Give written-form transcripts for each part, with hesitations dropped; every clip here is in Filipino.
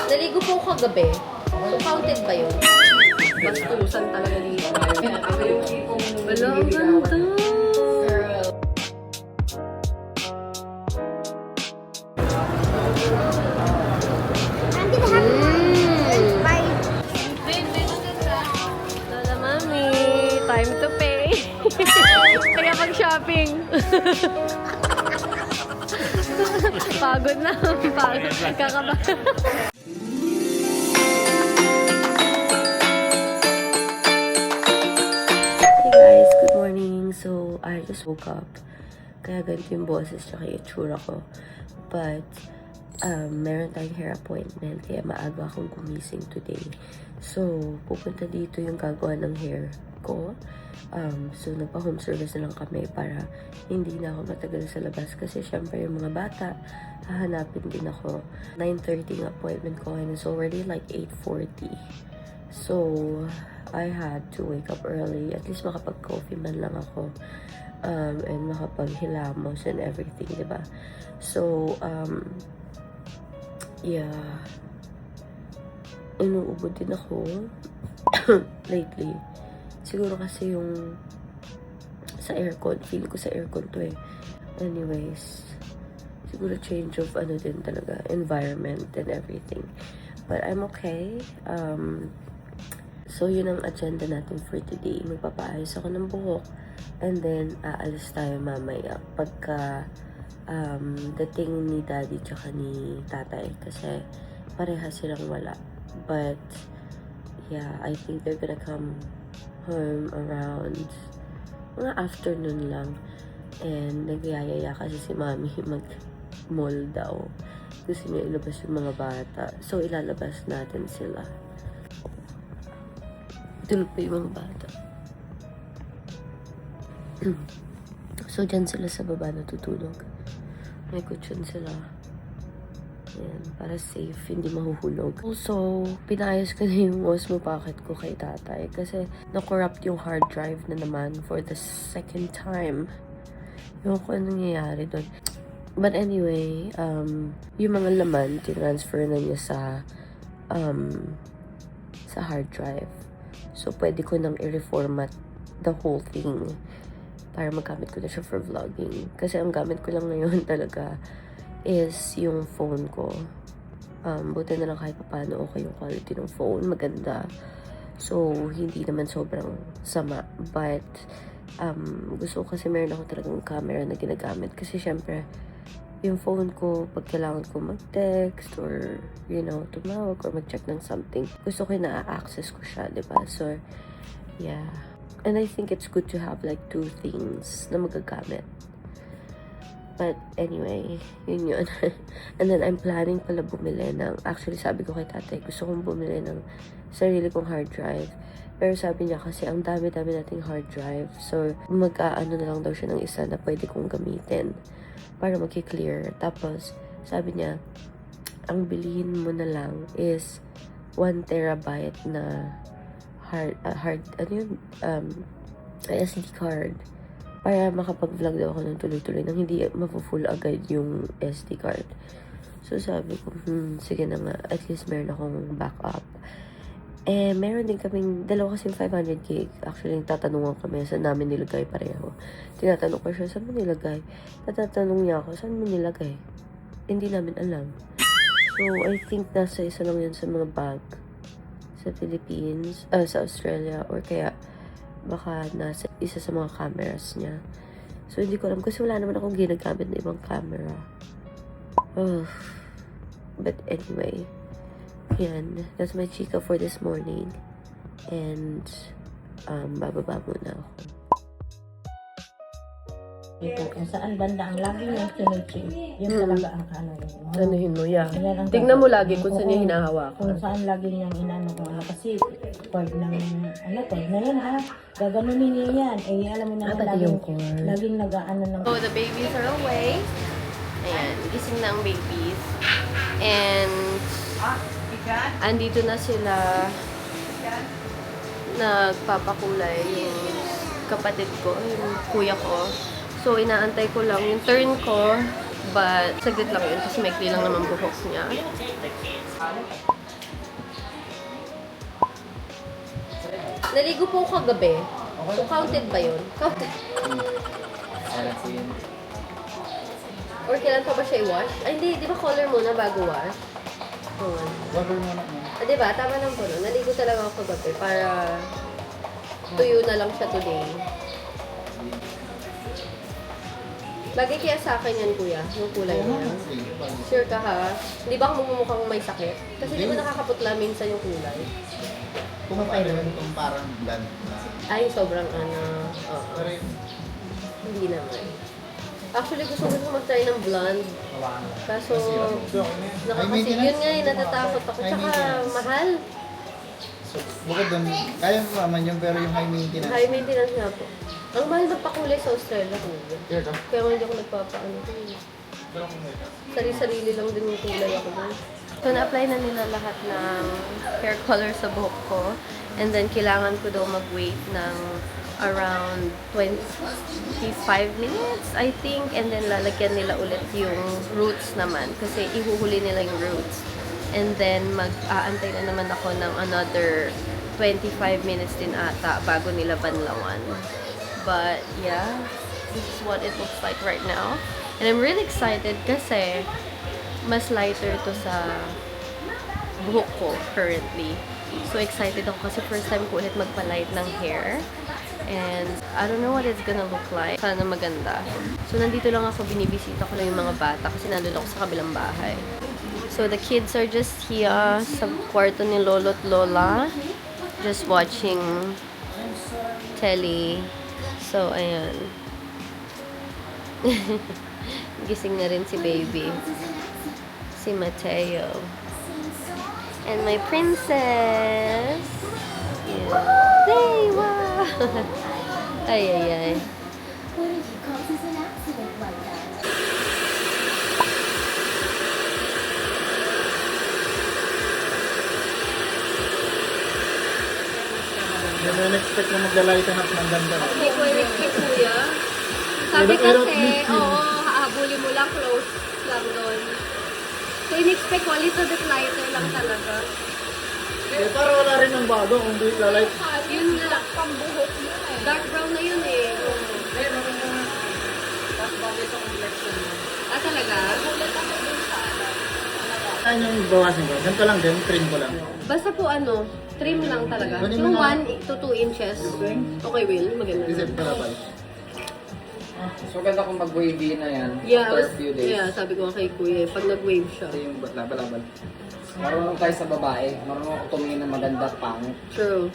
Naligo po kagabi. So, counted ba yun? Bastusan talaga dito. Wala, ang ganda. Lola Mami, time to pay. Kaya mag-shopping. Pagod na. Pagod. Kakaba. Hey guys, good morning. So, I just woke up. Kaya ganito yung boses tsaka yung itsura ko. But, meron tayong hair appointment. Kaya maaga akong gumising today. So, pupunta dito yung gagawa ng hair ko. So, nagpa-home service na lang kami para hindi na ako matagal sa labas. Kasi syempre yung mga bata, hahanapin din ako. 9:30 yung appointment ko and it's already like 8:40. So, I had to wake up early. At least makapag-coffee man lang ako. And makapaghilamos and everything, diba? So, yeah. Inuubod din ako lately. Siguro kasi yung sa aircon. Feel ko sa aircon to eh. Anyways, siguro change of ano din talaga. Environment and everything. But I'm okay. So, yun ang agenda natin for today. Magpapaayos ako ng buhok. And then, aalis tayo mamaya. Pagka dating ni daddy tsaka ni tatay. Kasi pareha silang wala. But, yeah, I think they're gonna come home around mga afternoon lang. And nagyayaya kasi si mami mag-mall daw. Gusto niya ilabas yung mga bata. So, ilalabas natin sila. Tulog pa yung mga bata. So, dyan sila sa baba natutulog. May kutsyon sila. Ayan, para safe, hindi mahuhulog. Also, pinayos ko na yung Osmo Pocket ko kay tatay. Kasi, na-corrupt yung hard drive na naman for the second time. Yung kung anong nangyayari doon. But anyway, yung mga laman, tinransfer na niya sa hard drive. So, pwede ko nang i-reformat the whole thing para magamit ko na siya for vlogging. Kasi ang gamit ko lang ngayon talaga is yung phone ko. Buti na lang kahit paano okay yung quality ng phone. Maganda. So, hindi naman sobrang sama. But, gusto ko kasi meron ako talagang camera na ginagamit. Kasi syempre, yung phone ko, pag kailangan ko mag-text or, you know, tumawag or mag-check ng something, gusto ko yung na-access ko siya, diba? So, yeah. And I think it's good to have like two things na magagamit. But anyway, yun. And then I'm planning pala bumili ng, actually sabi ko kay tatay, gusto kong bumili ng sarili kong hard drive. Pero sabi niya kasi ang dami-dami nating hard drive. So mag-aano na lang daw siya ng isa na pwede kong gamitin para mag-clear. Tapos sabi niya, ang bilihin mo na lang is 1 terabyte na SD card. Para makapag-vlog daw ako ng tuloy-tuloy nang hindi mafu-full agad yung SD card. So, sabi ko, sige na nga. At least meron akong backup. Eh, meron din kaming, dalawa kasing 500 gig. Actually, tatanungan kami, saan namin nilagay pareho. Tinatanong ko siya, saan mo nilagay? Natatanong niya ako, saan mo nilagay? Hindi namin alam. So, I think nasa isa lang yan sa mga bag sa Philippines, sa Australia, or kaya baka nasa isa sa mga cameras niya. So, hindi ko alam kasi wala naman akong ginagamit na ibang camera. But anyway, yan. That's my chika for this morning. And, bababa muna ako. Ito, kung saan banda ang lagi niyang sunod-sunod. Yun talaga ang kanoin mo. Anuhin mo, yeah. Yan ang Tingnan mo lagi gagawin. kung saan Oo, niya hinahawakan. Kung saan lagi niyang inano ko. Kasi, cord ng, cord na yan ha. Gaganunin niya yan. Eh, alam mo na pati yung cord. laging nag-ano ng... So, the babies are away. Ayan, gising na ang babies. And, andito na sila nagpapakulay yung kapatid ko, yung kuya ko. So, inaantay ko lang yung turn ko. But, saglit lang yun kasi maikli lang naman buhok niya. Naligo po ako kagabi. So, counted ba yun? Counted. Or kailan pa ba siya i-wash? Ay, hindi. Di ba color muna bago wash? Cover mo na mo. Di ba? Tama lang po, no? Naligo talaga ako kagabi para tuyo na lang siya today. Bagay kaya sa akin yan, kuya, yung kulay niya. Sure ka ha? Hindi ba mumukhang may sakit? Kasi di ba nakakaputla minsan yung kulay? Kung okay naman itong parang blonde na. Ay, sobrang oo. Pero yung Hindi naman. Actually, gusto ko mag-try ng blonde. Kaso, kasi yun nga natatakot ako. Tsaka, mahal. so, bukod doon, kaya mo naman yun pero yung high maintenance. High maintenance nga po. Ang mahal magpakulay sa Australia, kuya. Here ka. Kaya nga hindi ako nagpapaano. Sarili-sarili lang din yung kulay ako doon. So, na-apply na nila lahat ng hair color sa buhok ko. And then, kailangan ko daw mag-wait ng around 25 minutes, I think. And then, lalagyan nila ulit yung roots naman. Kasi ihuhuli nila yung roots. And then, mag-aantay na naman ako ng another 25 minutes din ata bago nila banlawan. But, yeah. This is what it looks like right now. And I'm really excited kasi mas lighter to sa buhok ko currently. So excited ako kasi first time ko ulit magpa-light ng hair. And I don't know what it's gonna look like. Sana maganda. So nandito lang ako, binibisita ko lang yung mga bata kasi nandun ako sa kabilang bahay. So the kids are just here sa kwarto ni Lolo at Lola. Just watching telly. So, ayan. Gising na rin si baby. Si Mateo. And my princess. Yeah. Hey, wow! Ay, ay, ay. Hindi mo expect na maglalaitan up ng ganda. Hindi ko in-expect, kuya. Sabi kasi, oo, hahabulin mo lang, close lang doon. So, in-expect ko, a little bit lighter lang talaga. Eh, para wala rin ng bago kung di lalait. Yun na, pambuhok mo eh. Dark brown na yun eh. Meron na mas bagay sa complexion mo. Ah, talaga? Saan yung bawasin ko? Ganito lang din, trim ko lang. Basta po ano, trim lang talaga. Kunin mo Yung na. 1 to 2 inches. Okay, Will. Maganda. Isip ka na pala. So ganda kung mag-wavy na yan Yeah, after a few days. yeah, sabi ko kay kuya, pag nag-wave siya. Ito yung laban-laban. Marunong tayo sa babae. Marunong ako tumingin ng maganda at pangit. True.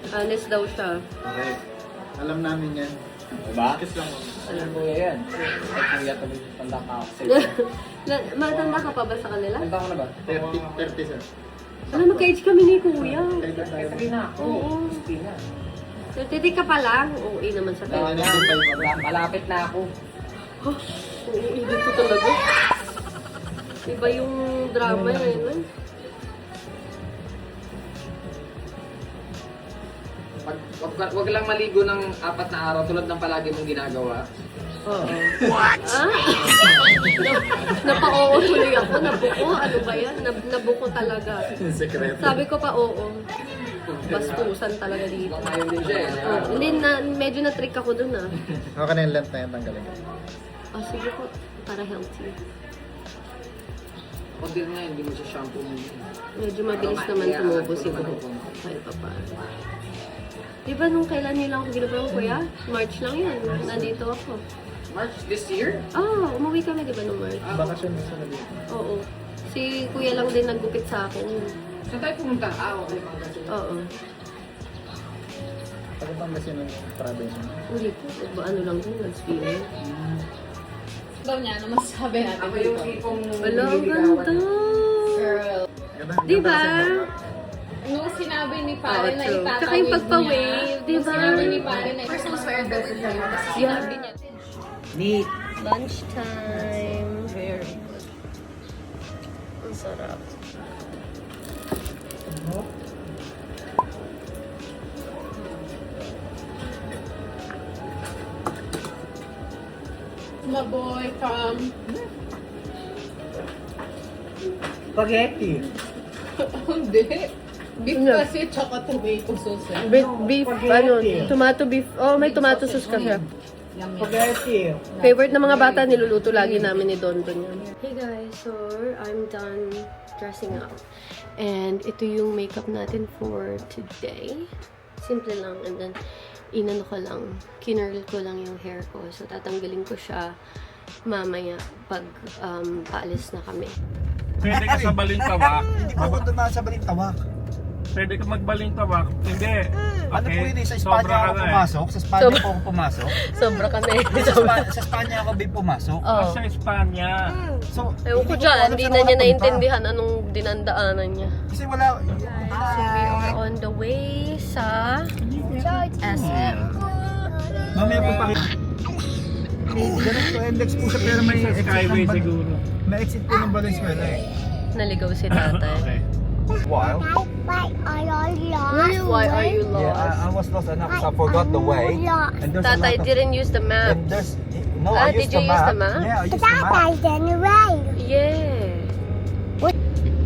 Honest daw siya. Okay. Alam namin yan. Diba? Kiss lang mo. Alam ko yan. Ay kuya, tuloy tanda ka ako sa'yo. Matanda ka pa ba sa kanila? Tanda ko na ba? 30 sir. Alam, magka-age kami ni kuya. Sabi na ako. Oo. Sige na. 30 ka pa lang. Oo, naman sa Wala kanya. na. Malapit na ako. Oo, dito talaga. Iba yung drama eh. No? Wag lang maligo ng 4 na araw tulad ng palagi mong ginagawa. Oo. What? Ah? Napa-oo tuloy ako. Nabuko? Ano ba yan? Nabuko talaga. Secret. Sabi ko pa oo. Bastusan talaga dito. Ayaw din siya eh. Oh, hindi na, medyo na-trick ako dun ah. Okay na yung length na yan, tanggalin. Oh, sige po. Para healthy. Ako din nga, hindi mo siya shampoo mo. Medyo mabilis naman tumubo si buhok. Kahit pa pa. Di ba nung kailan nyo lang ako ginagawa, kuya? March lang yun. Nandito ako. March this year? Ah, umuwi kami di ba nung March? Bakasyon mo sa gabi. Oo. Si kuya lang din naggupit sa akin. Saan tayo pumunta? Okay, Pangasinan. Oo. Pagkapangasin ng province mo. Hindi po. Ano lang din, nag-spinning. Daw niya, ano masasabi natin? Ako yung tipong Wala, ang nililigawan. ganda. Girl. Ganda, Di ba? Nung sinabi ni Oo, pare na true. itatawid Tsaka yung pagpa-wave, di ba? Nung sinabi ni pare na first time swear that with you. Kasi sinabi niya. Neat. Lunchtime. Very good. Ang sarap. Maboy from... Spaghetti. Hindi. Beef kasi tsaka tomato sauce. Beef, ano, tomato beef. Oh, may tomato sauce kasi. Spaghetti. Favorite ng mga bata, niluluto lagi namin ni Don Don yan. Hey guys, so I'm done dressing up. And ito yung makeup natin for today. Simple lang. And then, inano ko lang, kinurl ko lang yung hair ko. So, tatanggalin ko siya mamaya pag paalis na kami. Pwede ka sa balintawak. Hindi pa ako dumaan sa balintawak. Pwede ka magbalintawak. Hindi. Ano po yun, sa Sobra Espanya ka ako na eh. pumasok? Sa Espanya po ako pumasok? Sobra kami. Sa Espanya ako din pumasok? Oh. Sa Espanya. So, Ewan ko hindi dyan, alam hindi saan na ako niya napunta. naintindihan anong dinandaanan niya. Kasi wala. So, we are on the way sa SM. Mamaya po pa. Ganun to, index po siya pero may Sa exit Skyway ng siguro. May exit po ng Valenzuela eh. Naligaw si tatay. Okay. While? Why are you lost? Why are you Yeah, lost? I was lost enough so I forgot the way. And there's a Tatay lot of, didn't use the map. and there's, no, Ah, I did used you the use map. the map? Yeah, I used the That map. I didn't right. Yeah.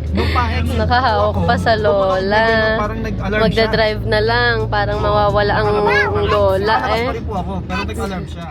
Nung pa-exit Nakahawak ako, pa sa bumaba- lola. Parang nag-alarm siya. Magdadrive na lang. Parang mawawala ang lola Nakakalabas eh. pa rin po ako, pero nag-alarm siya.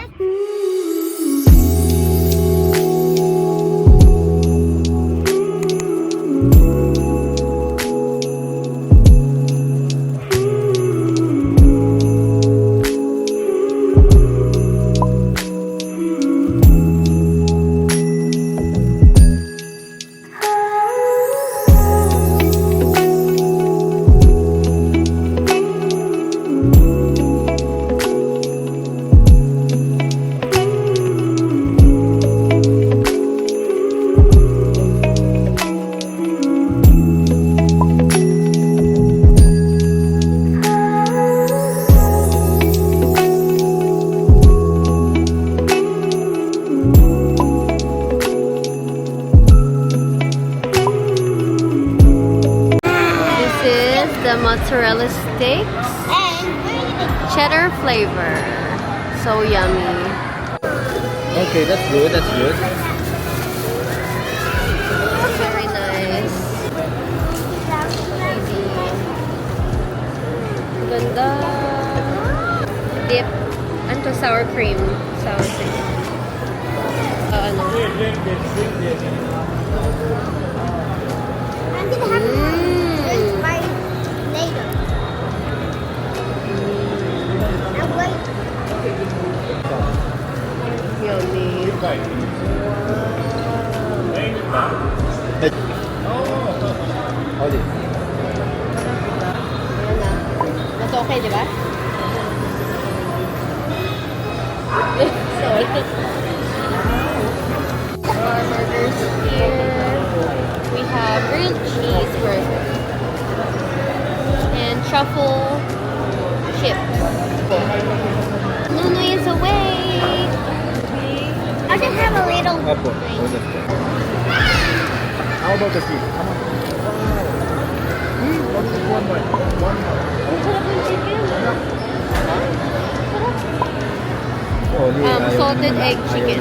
This is the mozzarella sticks. Cheddar flavor. So yummy. Okay, that's good, that's good. Very nice. Ganda. Dip. Ano sour cream. Sour cream. Ano? I'm gonna have this right later. I'm waiting. Yummy. Oli. Ayan na. Mas okay, di ba? Sorry. Our burgers here. We have grilled cheese burger. And truffle chips. Nuno is awake. I can have a little. Opo. How about the fish? Come on. One more. One more. Ang sarap ng chicken. Oli, ayaw. Salted egg chicken.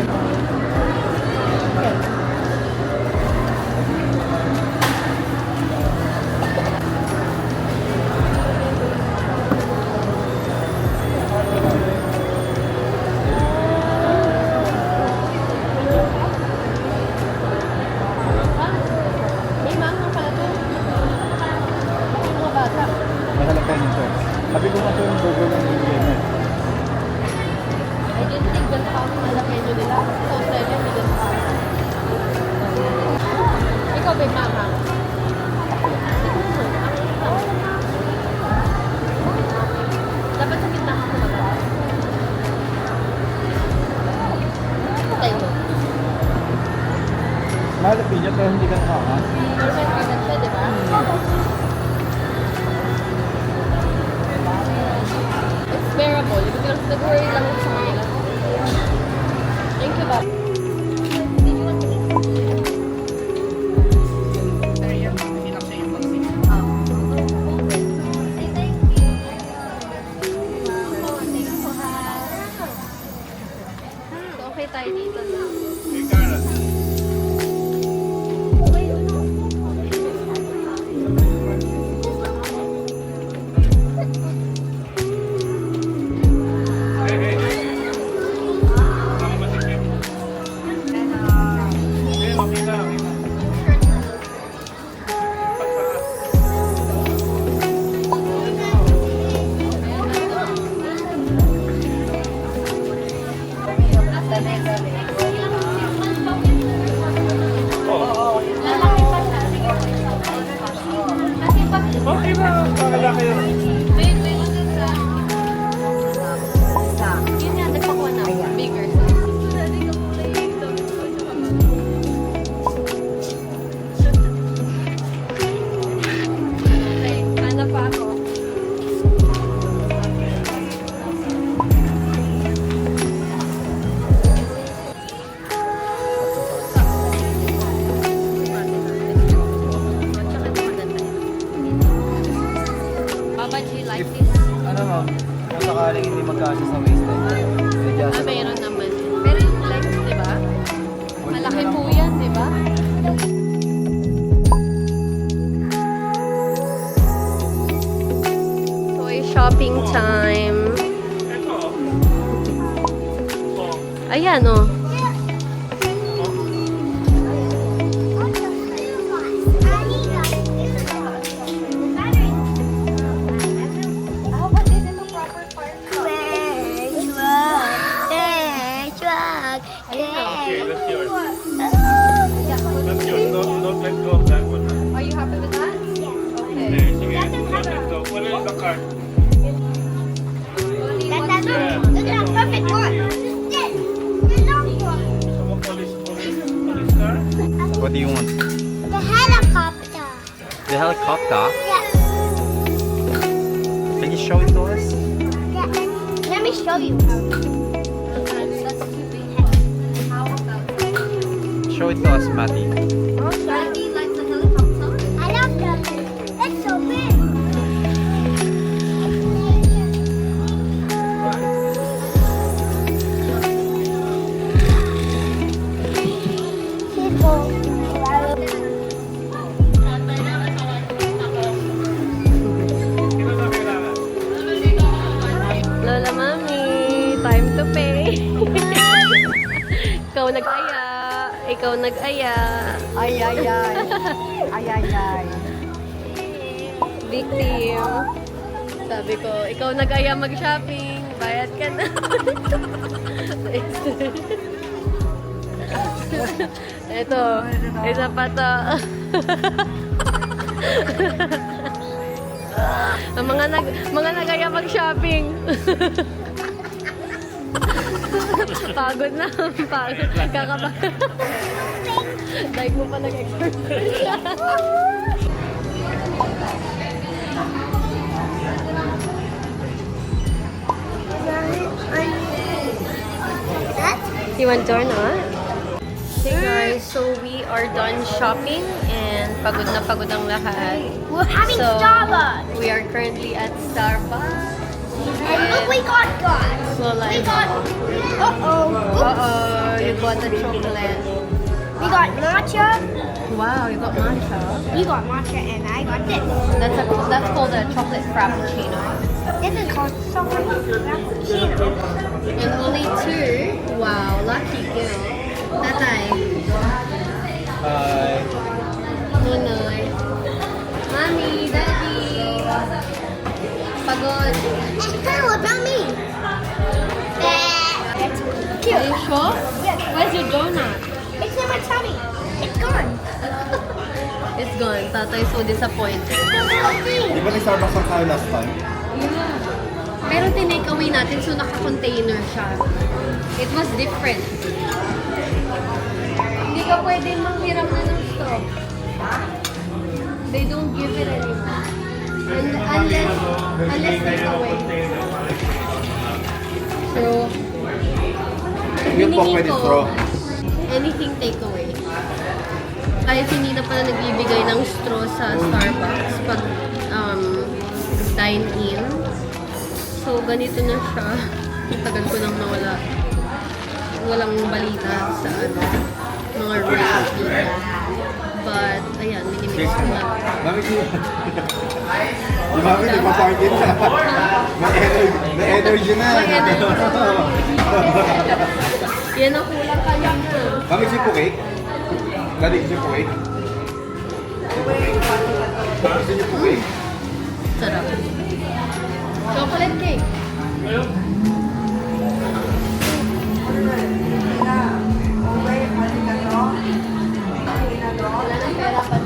May manghang pala to. Yung mga bata. Mahalap ka nito. Sabi ko nga ito yung burger ng Indian. I didn't think that's how malaki nila. So, 7 million pounds. Ikaw, babe, mama. Dapat sa gitna ka kumagawa. Tayo mo. Mahal ang pizza pero hindi ka nakakas. Perfect peanut siya, di ba? It's bearable. Because nag-worry lang ako sa kanila. Thank you, Bob. Okay tayo dito na. Hey, Carla. Okay, ano? kung sakaling hindi magkasya sa waistline. Adjust. Mayroon naman. Pero yung legs, di ba? Malaki po yan, di ba? Toy shopping time. Ito. Oh. Ayan, oh. Okay, that's yours. That's yours. Don't let go of that one. Are you happy with that? Okay. Okay, sige. Don't let go. Put it in the cart. Perfect one. Someone police car? What do you want? The helicopter. The helicopter? Yeah. Can you show it to us? Yeah. Let me show you. Show it to us, Matty. Daddy likes the helicopter. I love that. It's so big. Lola Mami, time to pay. Ikaw nag-aya. Ikaw nag-aya. Ay, ay, ay. Ay, ay, ay. Victim. Sabi ko, ikaw nag-aya mag-shopping. Bayad ka na. Ito, isa pa to. Ang mga nag-aya mag-shopping. Pagod na. Pagod. Kakaba. Like mo pa nag-exercise. You want door not? Hey guys, so we are done shopping and pagod na pagod ang lahat. We're having So, Starbucks. we are currently at Starbucks. And look, we got God. So We like, got. uh-oh, you got the chocolate. We got matcha. Wow, you got matcha. You got matcha, and I got this. That's called a chocolate frappuccino. This is called chocolate frappuccino. And only two. Wow, lucky girl. Tatay. Hi. Nunoy. Mommy, daddy. Pagod. Hey, what about me? Are you sure? Yes. Where's your donut? It's in my tummy. It's gone. It's gone. Tatay so disappointed. Di ba nag-Starbucks ang tayo last time? Yeah. Pero tinake away natin so naka-container siya. It was different. Hindi ka pwede manghiram na ng straw. They don't give it anymore. And unless take away. So, Yung po hiningi pwede ko, straw. anything take away. Kahit hindi na pala nagbibigay ng straw sa Starbucks pag dine-in. So, ganito na siya. Tagal ko nang nawala. Walang balita sa mga rate dito. But, ayan, minimix ko na. Mami, si Mami, di ba party na? May energy na. Yan ang kulang kanina. Mami, si Pukik? Dali, si Pukik? Gusto niyo Pukik? Sarap. Chocolate cake. Wala nang pera pa.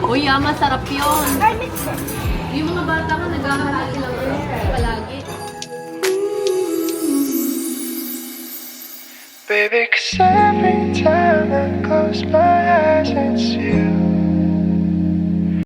Uy, masarap yun. Yung mga bata ka naghahanap silang palagi. Baby, 'cause every time I close my eyes, it's you.